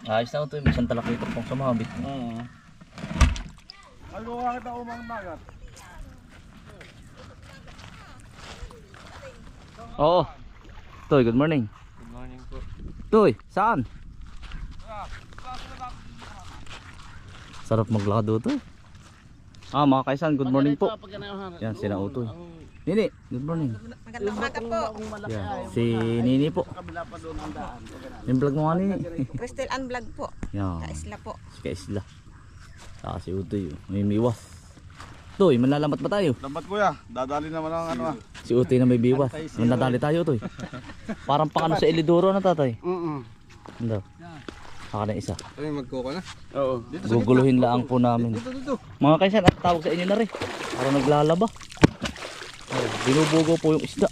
Ayos na ito, may isang talakita pang sumabit. Ay, kuha kita umang dagat. Oo. Toy, good morning. Good morning po. Toy, saan? Sarap maglakad dito. Mga kaisan, good morning po. Yan, sina Utoy. Nini, good morning. Magandang umaga po. Yan, si Nini po. Yung vlog mo nga Nini. Crystal Ann Vlog po. Yan, Kaisla po. si Kaisla. Saka si Utoy, may miwas. Toy, manlalamat ba tayo? Lambat kuya, dadali naman ang ano ah. Si Utoy na may biwas. Nadali tayo Utoy. Parang pang ano sa Elidoro na tatay. Ano? Saka na isa. Ay, magkuha na? Oo. Guguluhin lang po namin. Dito. Mga kaisan, at tawag sa inyo na rin. Para naglalaba. Binubugo po yung isda.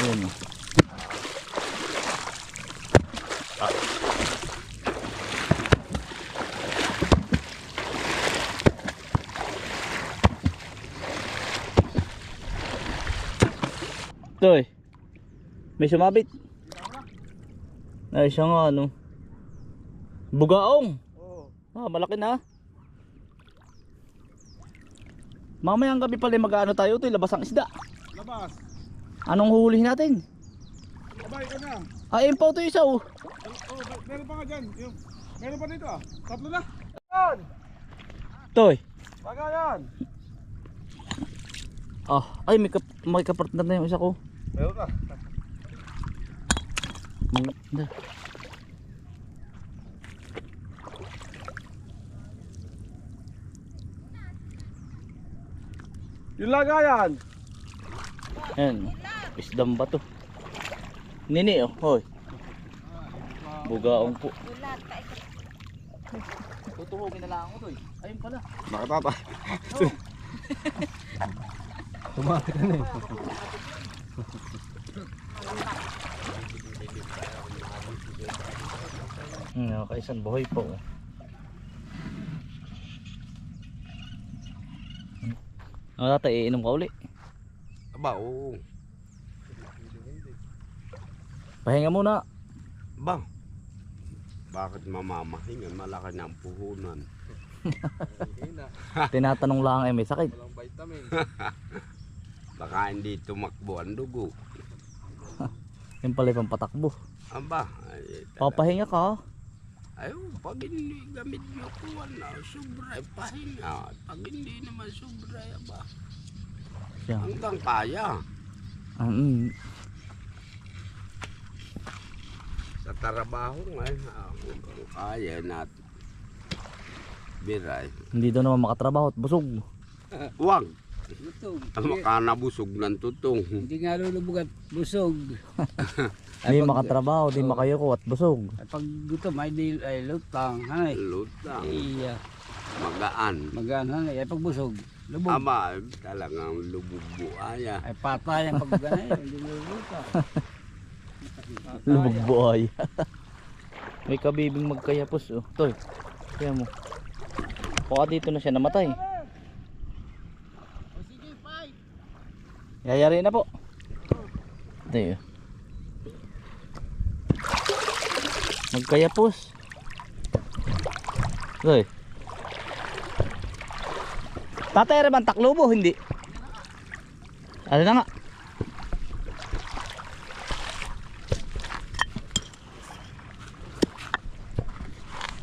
Ayan. Toy, may sumabit. Ay siya nga ano. Bugaong. Malaki na. Mamayang gabi pala mag-ano tayo ito, labas ang isda. Labas. Anong huhulihin natin? Abay ka na. Ayun pa ito isa oh. Meron pa nga dyan. Meron pa dito ah. Tatlo na. Yan. Toy. Baga yan. Ay may kapartner na yung isa ko. Meron na. Hindi. Yung lagayan. Ayan. Isdam ba to? Nini oh. Hoy. Bugaong po. Tutuhugin na lang ako to eh. Ayun pala. Nakatata. Tumati ka na eh. Kaisan buhay po. Tatay, iinom ka uli. Aba, oo. Pahinga muna. Ba? Bakit mamamahingan? Malaki na ang puhunan. Tinatanong lang may sakit. Walang vitamin. Baka hindi tumakbo ang dugo. Yung pala yung pampatakbo. Aba, Papahinga ka. ayun, pag hindi gamit nyo kuwan na, sobra pahinga. Pag hindi naman sobra, aba, Yan. hanggang kaya. Sa trabaho ngayon, kaya natin. Biray. Hindi daw naman makatrabaho at busog. Huwag. Busog. Makanabusog ng tutong. Hindi nga lulubog at busog. Hindi makatrabaho, di makayoko at busog. At pag gutom ay lutang. Hanay. Lutang. Iya. Magaan. Magaan hanay. Ay pag busog. Lubog. Aba, talagang lubog buaya. Ay patay ang pagganay. Hindi lulubog. Lubog buhay. May kabibing magkayapos oh. Toy. Kaya mo. Baka dito na siya namatay. Yayari na po. Ito yun. Magkayapos. Toy. Tatay naman taklubo, hindi. Ano na nga.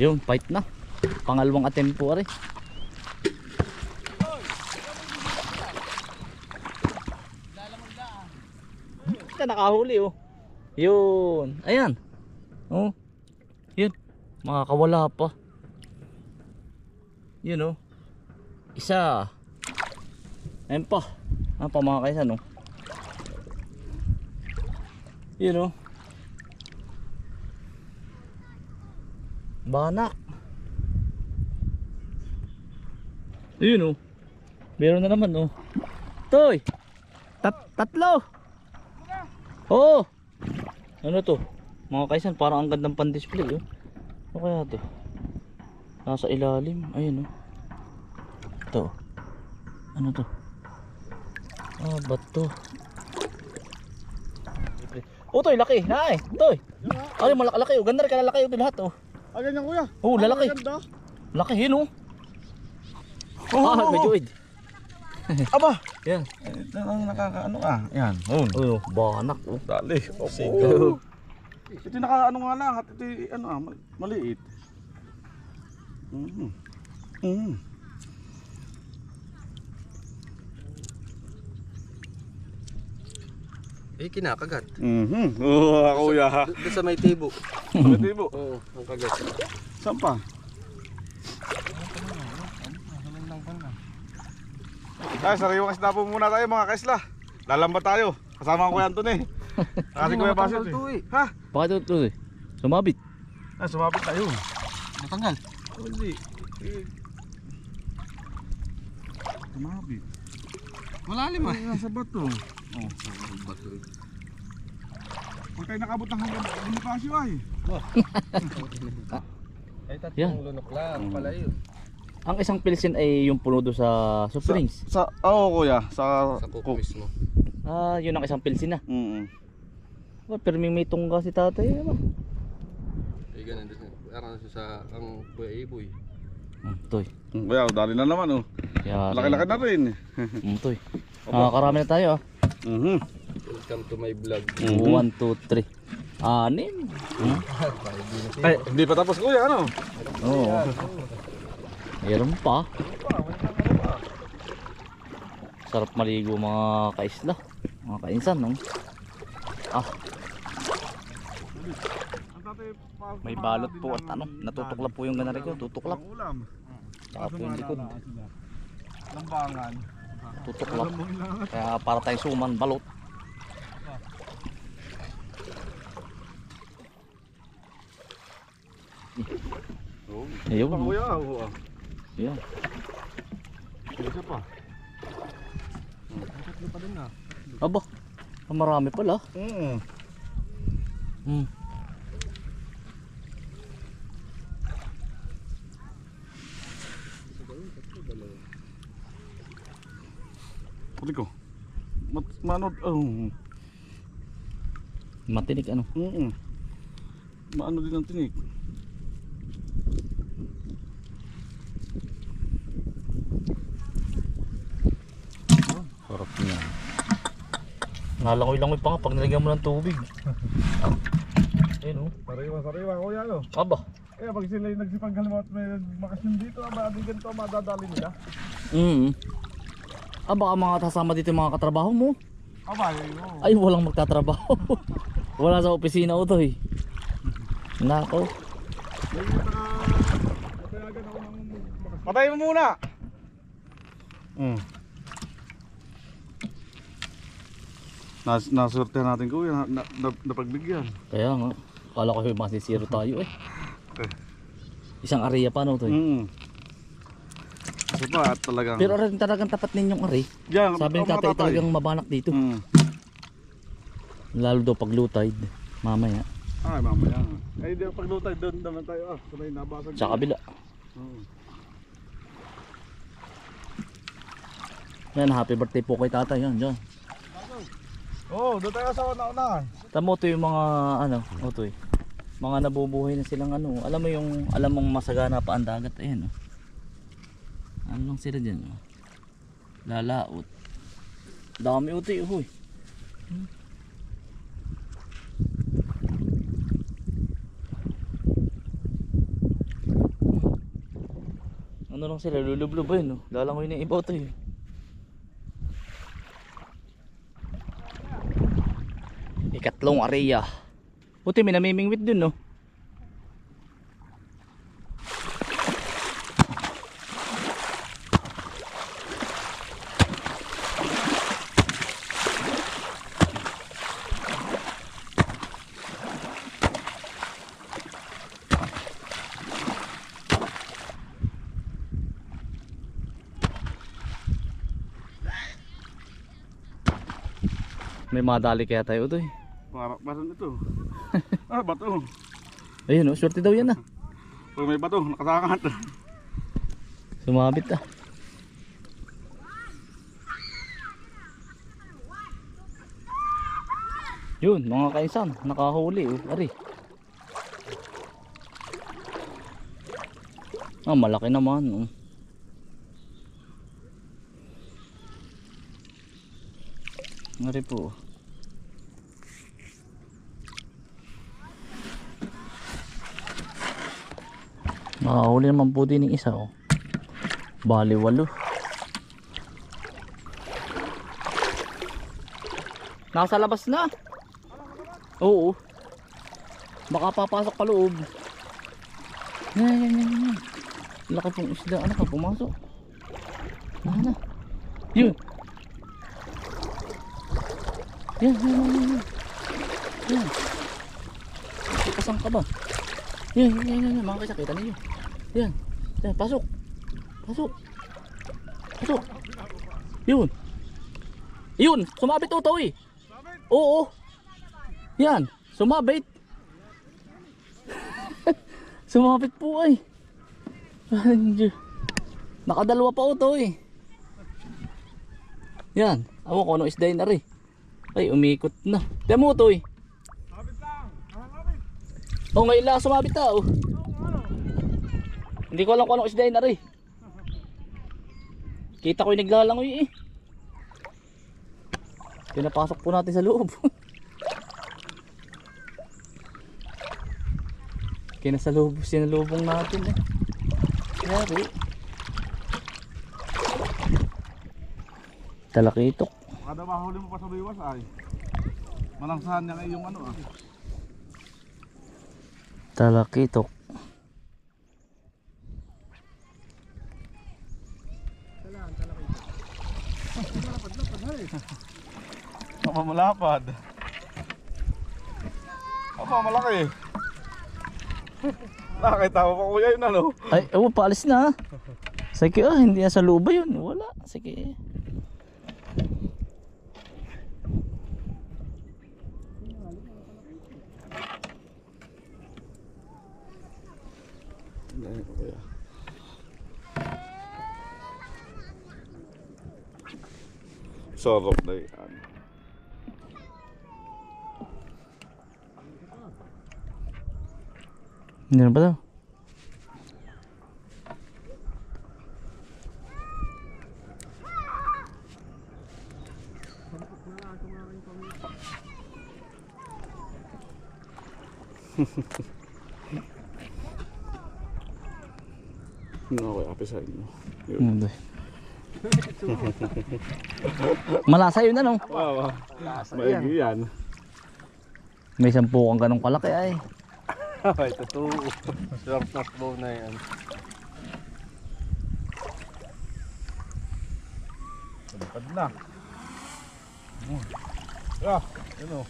Yung fight na. Pangalawang attempt po rin. Ito nakahuli oh. Yun. Ayan. Oh. Yun. Makakawala pa. Yun oh. Isa. Ayan pa. Ano pa mga kaisan oh. Yun oh. Banak. Ayun oh. Meron na naman oh. Toy. Tatlo. Oh. Ano to? Mga kaisan, parang ang gandang pan-display oh. Ano kaya to? Nasa ilalim. Ayun oh. Ito. Ano to? Ba't to? Toy, laki. Ay, Toy. Ay, malaki. Oh, ganda rin kalalaki ito lahat, oh. Ah, ganyan kuya. Oh, lalaki. Ganda. Laki, yun, oh. Oh, Medyo id. Aba. Yan. Ang nakakaano ah. Yan. Oh, banak, oh. Dali. Sigaw. Ito yung nakaano nga lang at ito yung ano ah, maliit. Eh, kinakagat. Oo, kuya. Doon sa may tibo. Pwede mo. Oo, ang kagat. Saan pa? Ay, sariwang isda po muna tayo mga kaisla. Lalamba tayo. Kasama ko yan to eh. Kasi kuya Basit eh. Ha? Bakit ito, Toy? Sumabit. Ah, sumapit tayo. Matanggal. Hindi. Sumapit. Malalim ah. Nasa bato. Oh. Bato. Kung tayo nakabot ng hanggang Bonifacio ay. Ay, tatlong Yan. lunok lang pala yun. Ang isang pilsin ay yung puno doon sa Springs. Kuya. Sa Sa cook mismo. Ah, yun ang isang pilsin na. Mm. Pero may tungga si tatay. Ba? Eh, ganun din. Parang sa ang Kuya Iboy. Toy. Kuya, dali na naman oh. Kaya, Laki-laki na rin. Toy. Karami na tayo, ah. Welcome to my vlog. 1, 2, 3. 6. Ay, hindi pa tapos kuya, ano? Oo. Meron pa. Sarap maligo mga kaisla. Mga kainsan, no? Ah, may balot po at ano, natutuklap po yung ganari ko. Tutuklap. Ulam. Saka po yung likod. Lambangan. Tutuklap. Kaya para tayong suman, balot. Ayun. Kuya, oo. Ayun. Isa pa. Aba, marami pala. Pati ko. Manod. Matinik ano. Maano din ang tinik. Sarap niya. Nalangoy-langoy pa nga pag nilagyan mo ng tubig. Ayun, oh. Sariwa kuya, no? Aba. Eh, pag sila yung nagsipag halimbawa at may makasyon dito, di ganito madadali nila. Baka mga kasama dito yung mga katrabaho mo. Aba, yun. Ay, walang magtatrabaho. Wala sa opisina ko to eh. Nako. Patay mo muna! Nasurte natin kuya, napagbigyan. Kaya nga. Kala ko yung masisiro tayo eh. Isang area pa no to eh. Kasi pa talagang... Pero rin talagang tapat ninyong ari. Diyan, Sabi ni tatay talagang mabanak dito. Lalo daw pag low tide. Mamaya. Ay, mamaya. Ay, di paglutay doon naman tayo. Sabay nabasag. Sa kabila. Yan, happy birthday po kay tatay. Yan, dyan. Doon tayo sa una-unahan. Tamo to yung mga ano, to eh. Mga nabubuhay na silang ano. Alam mo yung, alam mong masagana pa ang dagat. Ayan, oh. Ano lang sila dyan, oh. Lalaot. Dami uti, huy. Ano lang sila, lulublob ba yun, oh. Lalangoy na iba ito, eh. Ikatlong area. Puti, may namimingwit dun, no? May madali kaya tayo ito, eh. Parang ito. Bato. Ayun, oh, swerte daw yan, ah. Pag may bato, nakasangat. Sumabit, ah. Yun, mga kainsan, nakahuli oh. Ari. Ah, malaki naman oh. Ari po. Nakahuli naman po din ng isa oh. Bali 8. Nasa labas na. Oo. Baka papasok pa loob. Yan. Laki pong isda. Ano ka pumasok? Ano? Yun. Yan. Yan. Pasang ka ba? Yan. Mga kaysa, kita ninyo. Yan. Pasok. Yun. Sumabit ito eh. Oo. Yan. Sumabit. Sumabit po ay. Nakadalawa pa ito eh. Yan. Awa ko ano isda na rin. Ay umikot na. Demo ito eh. Oh ngayon lang sumabit na oh. Hindi ko alam kung anong isda na rin. Kita ko yung naglalangoy eh. Pinapasok po natin sa loob. Sinalubong natin eh. Yari. Talakitok. Kada mahuli mo pa sa biwas ay. Malangsahan niya ngayong ano ah. Talakitok. Malapad. Apa malaki. Nakita mo pa kuya yun ano. Ay, paalis na. Sige hindi na sa loob ba yun? Wala. Sige. Sarap na yan. Hindi na ba daw? Okay, apisahin mo. Hindi. Malasa yun ano? Wow, maigi yan. May 10 kang ganong kalaki ay. Ay, totoo. Sarap na bow na yan. Salipad na. Yun o.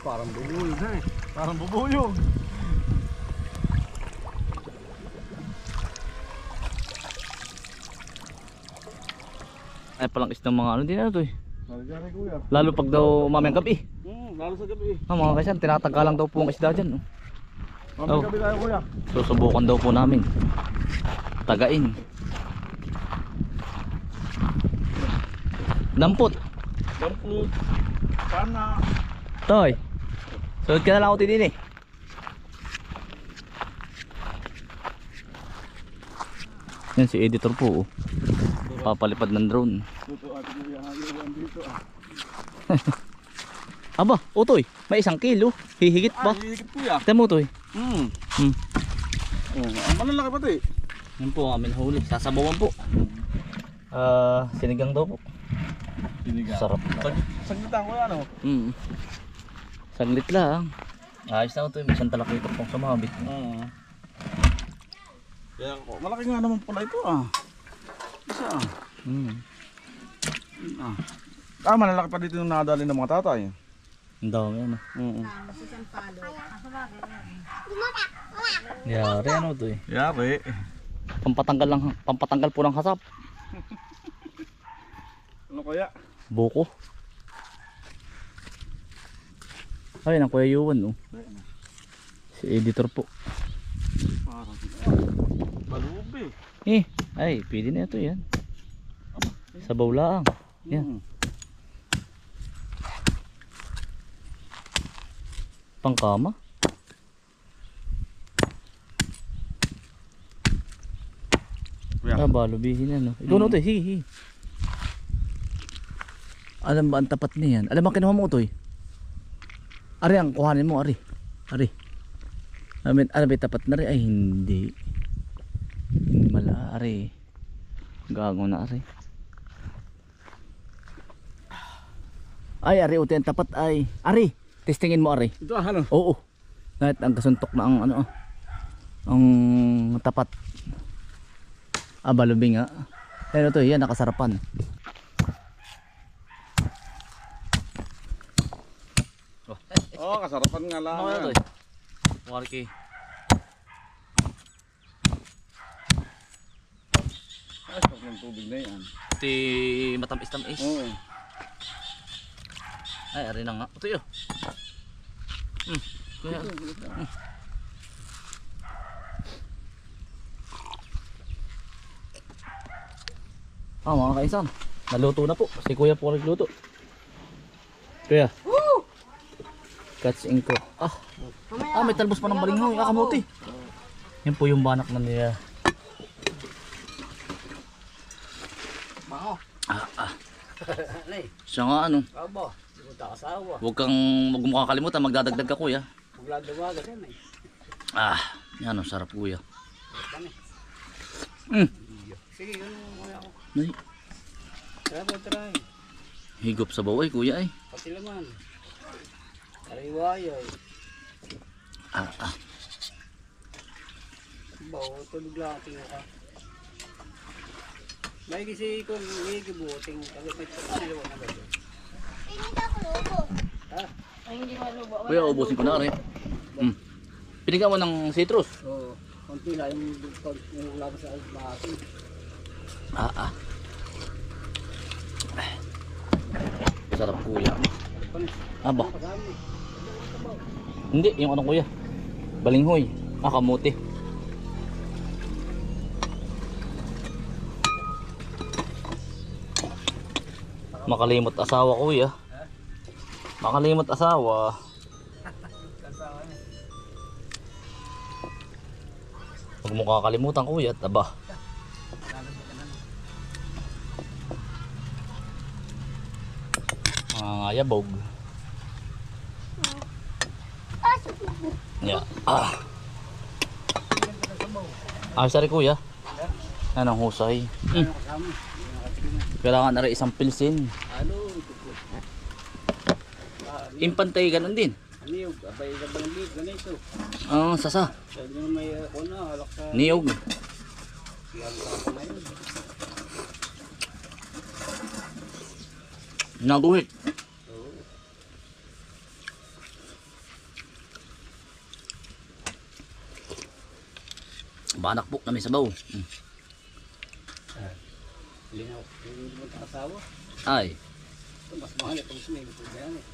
Parang bubuyog eh. Parang bubuyog. Ay palang isang mga ano din ano to eh. Nalagyan kuya. Lalo pag daw mamayang gabi. Lalo sa gabi. Mga kaisan, tinatanggalang daw po ang isda dyan. Mamaya gabi tayo kuya. Susubukan daw po namin. Tagain. Dampot. Dampot. Sana. Toy. Sunod ka na lang ako din eh. Yan si editor po. Papalipad ng drone. Ito ating iyahayawan dito ah. Aba, utoy, may 1 kilo. Hihigit pa. Hihigit kuya. Tignan mo utoy. Ang malalaki pati. Yan po ang aming huli. Sasabawan po. Sinigang daw po. Sinigang. Sarap. Saglit lang kuya ano. Saglit lang. Ayos na utoy. May 1 talakitok pong sumabit. Kaya malaki nga naman pala ito ah. Isa ah. Malalaki pa dito yung nakadali ng mga tatay. Ang dami ano. Yari ano to eh. Yari. Pampatanggal po ng hasap. Ano kaya? Buko. Ay, ang Kuya Yuan oh. Si editor po. Parang balubi. Ay, pwede na ito yan. Sabaw lang. Yan. Pangkama. Kuya. Ah, balubihin na, no? Ikaw na, Utoy. Hi. Alam ba ang tapat niyan? Alam ba ang kinuha mo, Utoy? Ari, ang kuhanin mo, Ari. Ari. Alam ba tapat na rin? Ay, hindi. Hindi mala, Ari. Gago na, Ari. Ay, Ari, Utoy, ang tapat ay. Ari, testingin mo, Ari. Ito ano? Oo. Kahit ang kasuntok na ang ano, ang tapat. Ah, balubing nga. Ayun, Utoy, yan, nakasarapan. Oh, kasarapan nga lang. Ano kaya, yan. Utoy? Warki. Ay, sarap ng tubig na yan. Ti matamis-tamis. Oo. Ay, ari na nga. Utoy, oh. Kuya. Ah, mga kaisan. Naluto na po. Si Kuya po nagluto. Kuya. Catch in ko. May talbos pa ng balinghoy. Ah, kamuti. Yan po yung banak na niya. Siya nga ano. Aba, hindi mo takasawa. Huwag mo kakalimutan. Magdadagdag ka, Kuya. Magdadawagan yan eh. Ah, yan o. Sarap, Kuya. Sige, ano kaya ako. Ay, Try. higop sa baway, Kuya ay. Pati laman. Kariwayay. Bawo, tulog lang tingin ka. May kasi kung may gibuting, may pagkakaliwa na ba yun? Kuya, ubusin ko na rin. Pinigyan mo ng citrus. Oo. Konti lang yung labas sa maasin. Sarap, Kuya. Aba. Hindi, yung ano, Kuya. Balinghoy. Kamuti. Makalimot asawa, Kuya. Makalimot asawa. Huwag mo kakalimutan, Kuya. Aba. Yabog. Yeah. Sorry, Kuya. Anong husay? Kailangan na rin isang pilsin. Ano? Impantay, ganun din. Ano yung abay ka bang liit? Ganito. Sasa. Sabi nyo may halak sa Niyog. siyang sa ngayon. Naguhit. Banak po kami sa baw. Linaw. Hindi mo takasawa. Ay. Ito mas mahal itong snake. Ito yan eh.